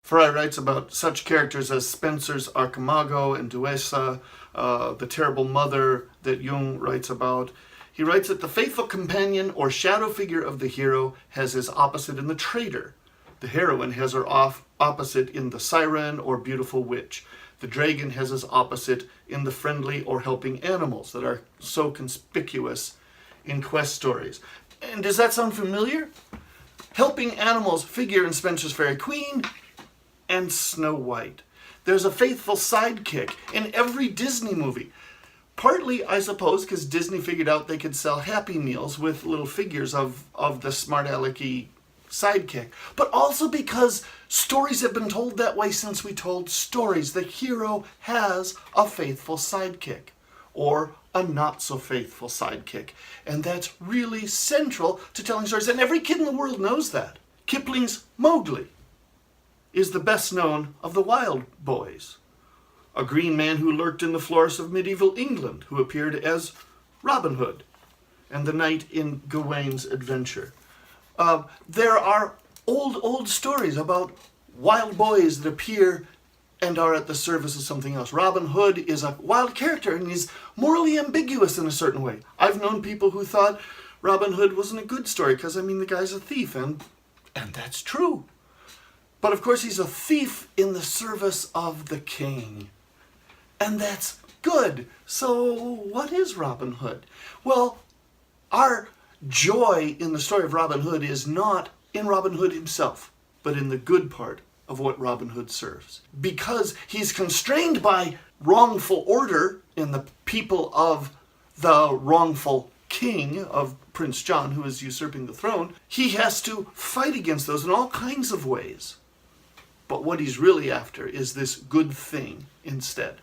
Fry writes about such characters as Spencer's Archimago and Duessa, the terrible mother that Jung writes about. He writes that the faithful companion or shadow figure of the hero has his opposite in the traitor. The heroine has her opposite in the siren or beautiful witch. The dragon has his opposite in the friendly or helping animals that are so conspicuous in quest stories. And does that sound familiar? Helping animals figure in Spencer's Faerie Queene and Snow White. There's a faithful sidekick in every Disney movie. Partly, I suppose, because Disney figured out they could sell Happy Meals with little figures of the smart alecky sidekick. But also because stories have been told that way since we told stories. The hero has a faithful sidekick, or a not-so-faithful sidekick. And that's really central to telling stories. And every kid in the world knows that. Kipling's Mowgli is the best known of the Wild Boys. A green man who lurked in the forests of medieval England, who appeared as Robin Hood, and the knight in Gawain's adventure. There are old stories about wild boys that appear and are at the service of something else. Robin Hood is a wild character and he's morally ambiguous in a certain way. I've known people who thought Robin Hood wasn't a good story because, the guy's a thief, and that's true. But of course he's a thief in the service of the king. And that's good. So what is Robin Hood? Well, our joy in the story of Robin Hood is not in Robin Hood himself, but in the good part of what Robin Hood serves. Because he's constrained by wrongful order in the people of the wrongful king of Prince John, who is usurping the throne, he has to fight against those in all kinds of ways. But what he's really after is this good thing instead.